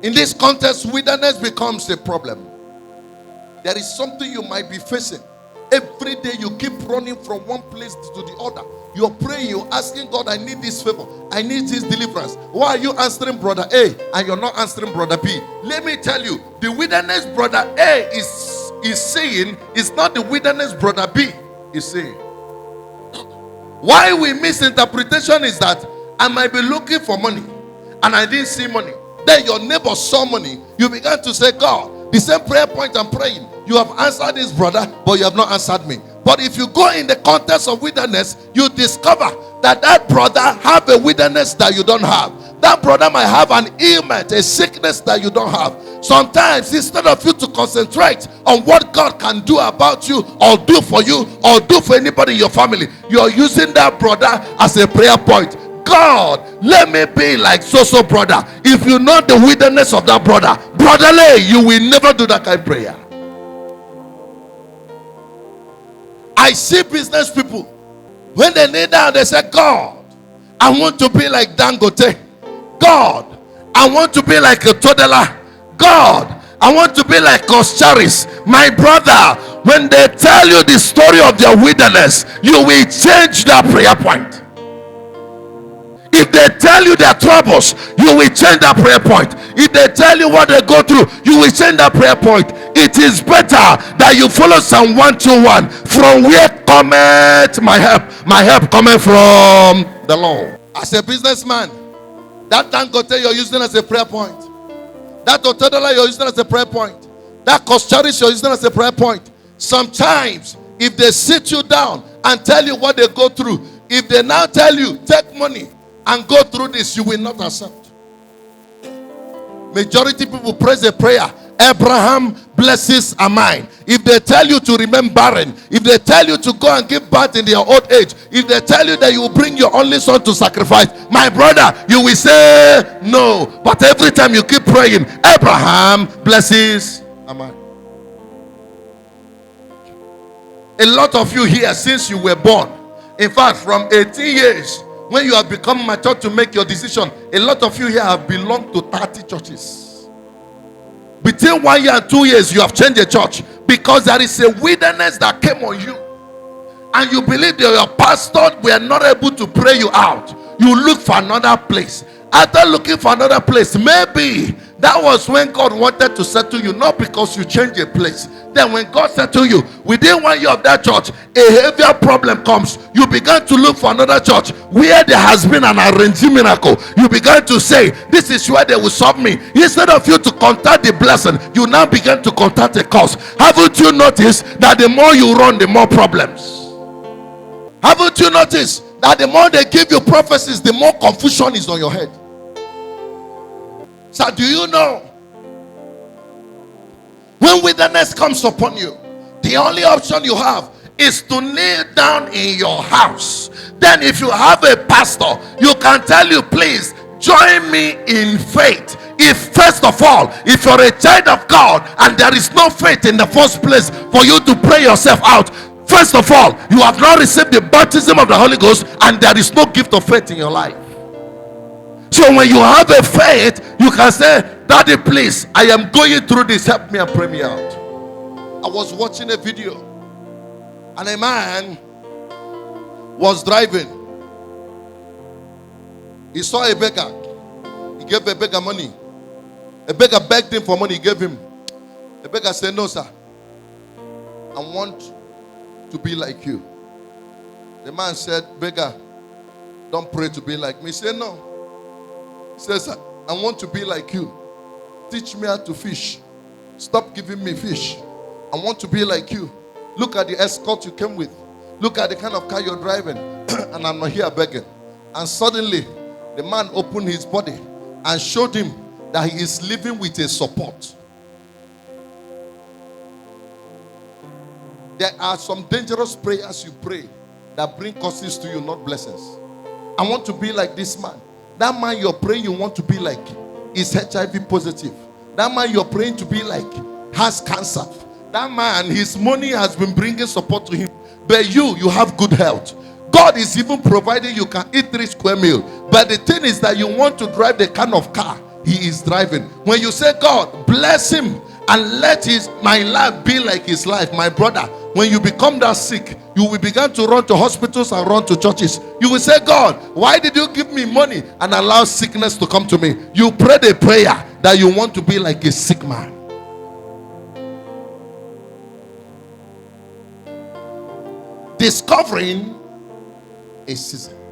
In this context, wilderness becomes a problem. There is something you might be facing. Every day you keep running from one place to the other. You're praying, you're asking God, I need this favor, I need this deliverance. Why are you answering brother A and you're not answering brother B? Let me tell you, the wilderness brother A is saying is not the wilderness brother B is saying. Why we misinterpretation is that I might be looking for money and I didn't see money. Then your neighbor saw money. You began to say, God, the same prayer point I'm praying, you have answered this brother, but you have not answered me. But if you go in the context of wilderness, you discover that that brother have a wilderness that you don't have. That brother might have an ailment, a sickness that you don't have. Sometimes instead of you to concentrate on what God can do about you or do for you or do for anybody in your family, you're using that brother as a prayer point. God, let me be like so brother. If you know the wilderness of that brother, brotherly, you will never do that kind of prayer. I see business people, when they kneel down, they say, God, I want to be like Dangote. God, I want to be like Otedola. God, I want to be like Coscharis. My brother, when they tell you the story of their wilderness, you will change that prayer point. If they tell you their troubles, you will change that prayer point. If they tell you what they go through, you will change that prayer point. It is better that you follow Psalm 121. From where cometh my help? My help cometh from the Lord. As a businessman, that Dangote you're using as a prayer point. That Otedola you're using as a prayer point. That Coscharis you're using as a prayer point. Sometimes, if they sit you down and tell you what they go through, if they now tell you, take money and go through this, you will not accept. Majority people praise a prayer. Abraham blessings are mine. If they tell you to remain barren, if they tell you to go and give birth in their old age, if they tell you that you will bring your only son to sacrifice, my brother, you will say no. But every time you keep praying, Abraham blessings are mine. A lot of you here, since you were born, in fact, from 18 years, when you have become mature to make your decision, a lot of you here have belonged to 30 churches. Between 1 year and 2 years, you have changed a church because there is a wilderness that came on you, and you believe that your pastor were not able to pray you out. You look for another place. After looking for another place, maybe that was when God wanted to settle you, not because you changed a place. Then when God settled you, within 1 year of that church, a heavier problem comes. You began to look for another church where there has been an arranging miracle. You began to say, this is where they will solve me. Instead of you to contact the blessing, you now begin to contact a cause. Haven't you noticed that the more you run, the more problems? Haven't you noticed that the more they give you prophecies, the more confusion is on your head? So do you know, when wilderness comes upon you, the only option you have is to kneel down in your house. Then if you have a pastor, you can tell you, please join me in faith. If first of all, if you're a child of God and there is no faith in the first place for you to pray yourself out, first of all, you have not received the baptism of the Holy Ghost and there is no gift of faith in your life. So when you have a faith, you can say, Daddy, please, I am going through this, help me and pray me out. I was watching a video and a man was driving. He saw a beggar. He gave a beggar money. A beggar begged him for money, he gave him. The beggar said, no sir, I want to be like you. The man said, beggar, don't pray to be like me. He said, no. He says, I want to be like you. Teach me how to fish. Stop giving me fish. I want to be like you. Look at the escort you came with. Look at the kind of car you're driving. And I'm not here begging. And suddenly, the man opened his body and showed him that he is living with a support. There are some dangerous prayers you pray that bring curses to you, not blessings. I want to be like this man. That man you're praying you want to be like is HIV positive. That man you're praying to be like has cancer. That man, his money has been bringing support to him. But you have good health. God is even providing you can eat 3 square meals. But the thing is that you want to drive the kind of car he is driving. When you say, God, bless him and let my life be like his life, my brother, when you become that sick, you will begin to run to hospitals and run to churches. You will say, God, why did you give me money and allow sickness to come to me? You prayed a prayer that you want to be like a sick man. Discovering a season.